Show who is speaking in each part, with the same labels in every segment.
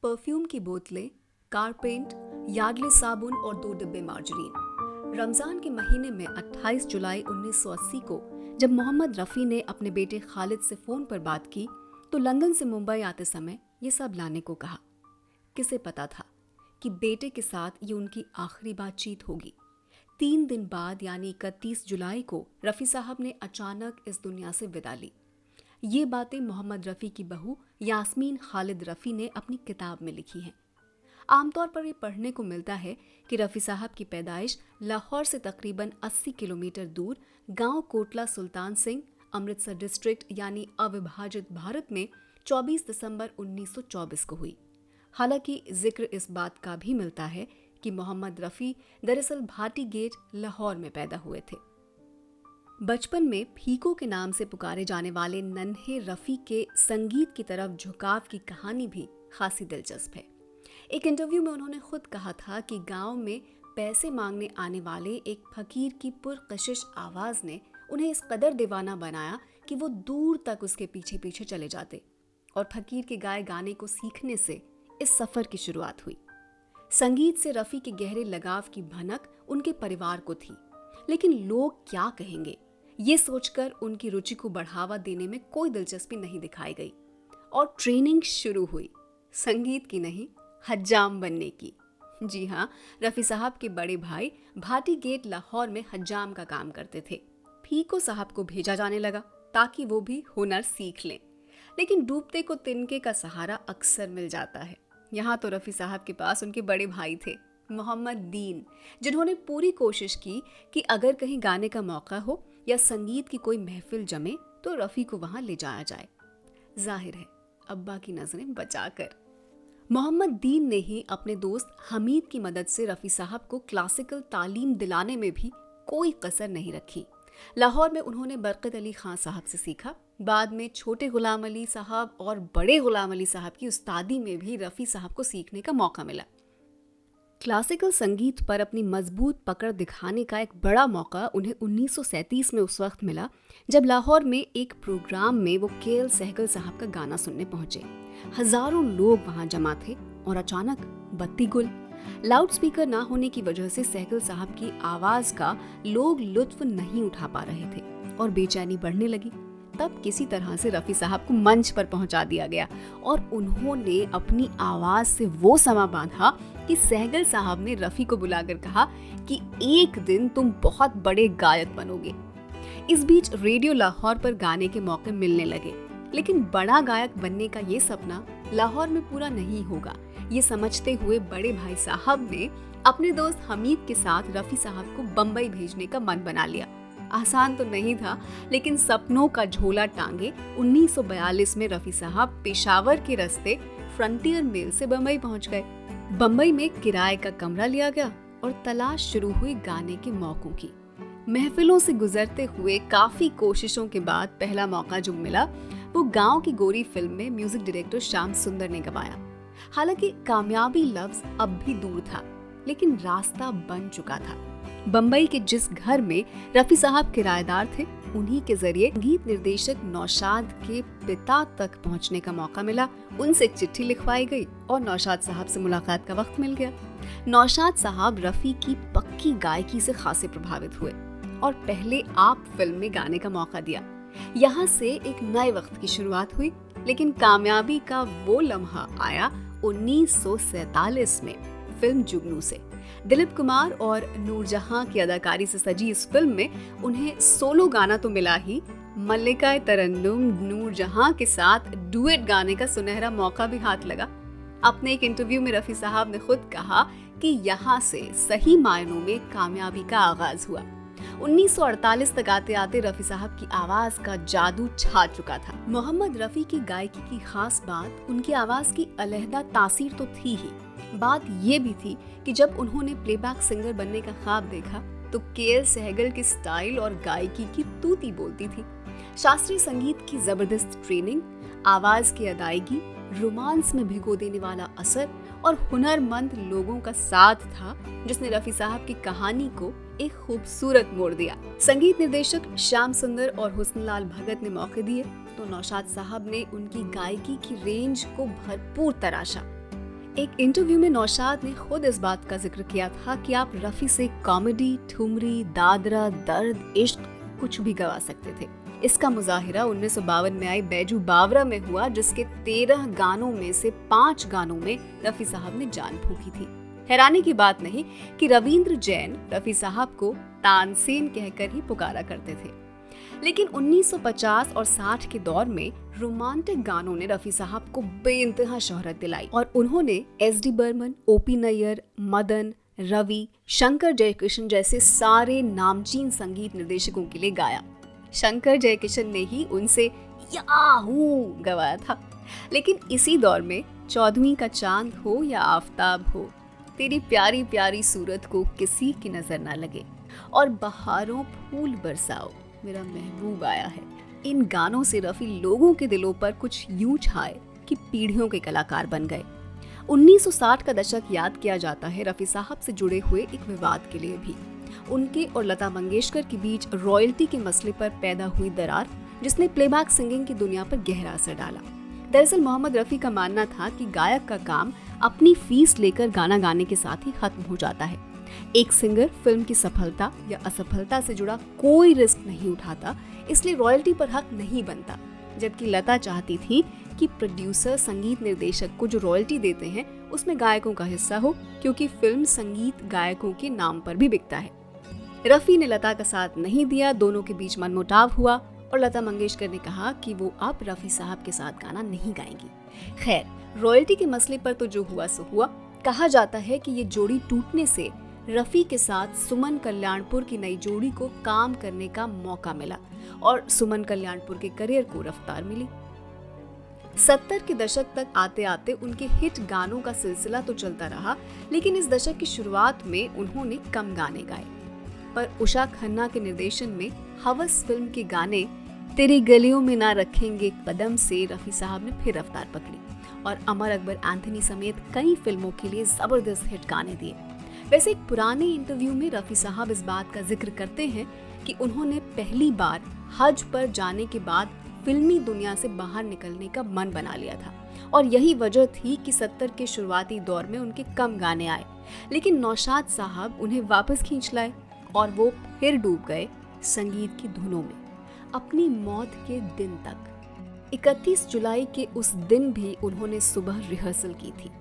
Speaker 1: Perfume की बोतलें, car paint, Yardley साबुन और 2 डिब्बे मार्जरीन। रमजान के महीने में 28 जुलाई 1980 को जब मोहम्मद रफ़ी ने अपने बेटे खालिद से फ़ोन पर बात की तो लंदन से मुंबई आते समय ये सब लाने को कहा। किसे पता था कि बेटे के साथ ये उनकी आखिरी बातचीत होगी। 3 दिन बाद यानी 31 जुलाई को रफ़ी साहब ने अचानक इस दुनिया से विदा ली। ये बातें मोहम्मद रफ़ी की बहू यास्मीन खालिद रफ़ी ने अपनी किताब में लिखी हैं। आमतौर पर ये पढ़ने को मिलता है कि रफ़ी साहब की पैदाइश लाहौर से तकरीबन 80 किलोमीटर दूर गांव कोटला सुल्तान सिंह, अमृतसर डिस्ट्रिक्ट यानी अविभाजित भारत में 24 दिसंबर 1924 को हुई। हालांकि जिक्र इस बात का भी मिलता है कि मोहम्मद रफ़ी दरअसल भाटी गेट लाहौर में पैदा हुए थे। बचपन में फीको के नाम से पुकारे जाने वाले नन्हे रफ़ी के संगीत की तरफ झुकाव की कहानी भी खासी दिलचस्प है। एक इंटरव्यू में उन्होंने खुद कहा था कि गांव में पैसे मांगने आने वाले एक फकीर की पुरकशिश आवाज़ ने उन्हें इस कदर दीवाना बनाया कि वो दूर तक उसके पीछे पीछे चले जाते और फकीर के गाए गाने को सीखने से इस सफ़र की शुरुआत हुई। संगीत से रफ़ी के गहरे लगाव की भनक उनके परिवार को थी, लेकिन लोग क्या कहेंगे ये सोचकर उनकी रुचि को बढ़ावा देने में कोई दिलचस्पी नहीं दिखाई गई और ट्रेनिंग शुरू हुई, संगीत की नहीं हज्जाम बनने की। जी हाँ, रफ़ी साहब के बड़े भाई भाटी गेट लाहौर में हज्जाम का काम करते थे। फीको साहब को भेजा जाने लगा ताकि वो भी हुनर सीख लें, लेकिन डूबते को तिनके का सहारा अक्सर मिल जाता है। यहाँ तो रफ़ी साहब के पास उनके बड़े भाई थे मोहम्मद दीन, जिन्होंने पूरी कोशिश की कि अगर कहीं गाने का मौका हो या संगीत की कोई महफिल जमे तो रफ़ी को वहां ले जाया जाए। जाहिर है अब्बा की नजरें बचाकर। मोहम्मद दीन ने ही अपने दोस्त हमीद की मदद से रफ़ी साहब को क्लासिकल तालीम दिलाने में भी कोई कसर नहीं रखी। लाहौर में उन्होंने बरकत अली खान साहब से सीखा। बाद में छोटे गुलाम अली साहब और बड़े गुलाम अली साहब की उस्तादी में भी रफ़ी साहब को सीखने का मौका मिला। क्लासिकल संगीत पर अपनी मजबूत पकड़ दिखाने का एक बड़ा मौका उन्हें 1937 में उस वक्त मिला जब लाहौर में एक प्रोग्राम में वो के.एल. सहगल साहब का गाना सुनने पहुंचे। हजारों लोग वहां जमा थे और अचानक बत्ती गुल। लाउड स्पीकर ना होने की वजह से सहगल साहब की आवाज का लोग लुत्फ नहीं उठा पा रहे थे और बेचैनी बढ़ने लगी। तब किसी तरह से रफ़ी साहब को मंच पर पहुंचा दिया गया और उन्होंने अपनी आवाज से वो समा बांधा कि सहगल साहब ने रफ़ी को बुलाकर कहा कि एक दिन तुम बहुत बड़े गायक बनोगे। इस बीच रेडियो लाहौर पर गाने के मौके मिलने लगे, लेकिन बड़ा गायक बनने का ये सपना लाहौर में पूरा नहीं होगा। ये समझते हुए बड़े भाई साहब ने अपने दोस्त हमीद के साथ रफ़ी साहब को बम्बई भेजने का मन बना लिया। आसान तो नहीं था, लेकिन सपनों का झोला टांगे 1942 में रफ़ी साहब पेशावर के रास्ते फ्रंटियर मेल से बम्बई पहुंच गए। बम्बई में किराए का कमरा लिया गया और तलाश शुरू हुई गाने के मौकों की। महफिलों से गुजरते हुए काफी कोशिशों के बाद पहला मौका जो मिला वो गांव की गोरी फिल्म में म्यूजिक डायरेक्टर श्याम सुंदर ने गवाया। हालांकि कामयाबी लफ्ज अब भी दूर था, लेकिन रास्ता बन चुका था। बम्बई के जिस घर में रफ़ी साहब किराएदार थे, उन्हीं के जरिए संगीत निर्देशक नौशाद के पिता तक पहुंचने का मौका मिला। उनसे चिट्ठी लिखवाई गई और नौशाद साहब से मुलाकात का वक्त मिल गया। नौशाद साहब रफ़ी की पक्की गायकी से खासे प्रभावित हुए और पहले आप फिल्म में गाने का मौका दिया। यहाँ से एक नए वक्त की शुरुआत हुई, लेकिन कामयाबी का वो लम्हा आया 1947 में फिल्म जुगनू से। दिलीप कुमार और नूरजहां की अदाकारी से सजी इस फिल्म में उन्हें सोलो गाना तो मिला ही, मल्लिका तरन्नुम नूरजहां के साथ डुएट गाने का सुनहरा मौका भी हाथ लगा। अपने एक इंटरव्यू में रफ़ी साहब ने खुद कहा कि यहाँ से सही मायनों में कामयाबी का आगाज हुआ। 1948 तक आते आते रफ़ी साहब की आवाज का जादू छा चुका था। मोहम्मद रफ़ी की गायकी की खास बात उनकी आवाज की अलहदा तासीर तो थी ही, बात ये भी थी कि जब उन्होंने प्लेबैक सिंगर बनने का ख्वाब देखा तो के.एल. सहगल के स्टाइल और गायकी की तूती बोलती थी। शास्त्रीय संगीत की जबरदस्त ट्रेनिंग, आवाज की अदायगी, रोमांस में भिगो देने वाला असर और हुनरमंद लोगों का साथ था जिसने रफ़ी साहब की कहानी को एक खूबसूरत मोड़ दिया। संगीत निर्देशक श्याम सुंदर और हुस्नलाल भगत ने मौके दिए तो नौशाद साहब ने उनकी गायकी की रेंज को भरपूर तराशा। एक इंटरव्यू में नौशाद ने खुद इस बात का जिक्र किया था कि आप रफी से कॉमेडी, ठुमरी, दादरा, दर्द, इश्क कुछ भी गवा सकते थे। इसका मुजाहिरा 1952 में आई बैजू बावरा में हुआ, जिसके 13 गानों में से 5 गानों में रफी साहब ने जान फूंकी थी। हैरानी की बात नहीं कि रविंद्र जैन रफी साहब को तानसेन कहकर ही पुकारा करते थे। लेकिन 1950 और 60 के दौर में रोमांटिक गानों ने रफी साहब को बेइंतहा शोहरत दिलाई और उन्होंने एस.डी. बर्मन, ओ.पी. नैयर, मदन, रवि, शंकर जयकिशन जैसे सारे नामचीन संगीत निर्देशकों के लिए गाया। शंकर जयकिशन ने ही उनसे याहू गवाया था। लेकिन इसी दौर में 14वीं का चांद हो या आफताब हो, तेरी प्यारी प्यारी सूरत को किसी की नजर ना लगे और बहारों फूल बरसाओ, मेरा महबूब आया है। इन गानों से रफी लोगों के दिलों पर कुछ यूं छाए कि पीढ़ियों के कलाकार बन गए। 1960 का दशक याद किया जाता है रफी साहब से जुड़े हुए एक विवाद के लिए भी। उनके और लता मंगेशकर के बीच रॉयल्टी के मसले पर पैदा हुई दरार, जिसने प्लेबैक सिंगिंग की दुनिया पर गहरा असर डाला। दरअसल मोहम्मद रफी का मानना था कि गायक का काम अपनी फीस लेकर गाना गाने के साथ ही खत्म हो जाता है। एक सिंगर फिल्म की सफलता या असफलता से जुड़ा कोई रिस्क नहीं उठाता, इसलिए रॉयल्टी पर हक नहीं बनता। जबकि लता चाहती थी कि प्रोड्यूसर संगीत निर्देशक को जो रॉयल्टी देते हैं उसमें गायकों का हिस्सा हो, क्योंकि फिल्म संगीत गायकों के नाम पर भी बिकता है। रफी ने लता का साथ नहीं दिया, दोनों के बीच मनमुटाव हुआ और लता मंगेशकर ने कहा कि वो अब रफी साहब के साथ गाना नहीं गाएंगी। खैर, रॉयल्टी के मसले पर तो जो हुआ सो हुआ। कहा जाता है कि ये जोड़ी टूटने से रफी के साथ सुमन कल्याणपुर की नई जोड़ी को काम करने का मौका मिला और सुमन कल्याणपुर के करियर को रफ्तार मिली। 70 के दशक तक आते आते उनके हिट गानों का सिलसिला तो चलता रहा, लेकिन इस दशक की शुरुआत में उन्होंने कम गाने गाए। पर उषा खन्ना के निर्देशन में हवस फिल्म के गाने तेरी गलियों में ना रखेंगे कदम से रफी साहब ने फिर रफ्तार पकड़ी और अमर अकबर एंथनी समेत कई फिल्मों के लिए जबरदस्त हिट गाने दिए। वैसे एक पुराने इंटरव्यू में रफी साहब इस बात का जिक्र करते हैं कि उन्होंने पहली बार हज पर जाने के बाद फिल्मी दुनिया से बाहर निकलने का मन बना लिया था और यही वजह थी कि 70 के शुरुआती दौर में उनके कम गाने आए, लेकिन नौशाद साहब उन्हें वापस खींच लाए और वो फिर डूब गए संगीत की धुनों में अपनी मौत के दिन तक। 31 जुलाई के उस दिन भी उन्होंने सुबह रिहर्सल की थी।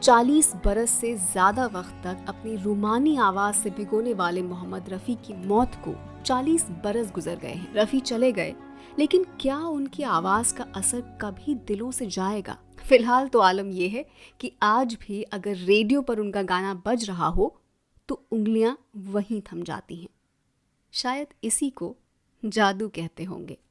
Speaker 1: 40 बरस से ज्यादा वक्त तक अपनी रूमानी आवाज से भिगोने वाले मोहम्मद रफी की मौत को 40 बरस गुजर गए हैं। रफी चले गए, लेकिन क्या उनकी आवाज का असर कभी दिलों से जाएगा? फिलहाल तो आलम यह है कि आज भी अगर रेडियो पर उनका गाना बज रहा हो तो उंगलियां वहीं थम जाती हैं। शायद इसी को जादू कहते होंगे।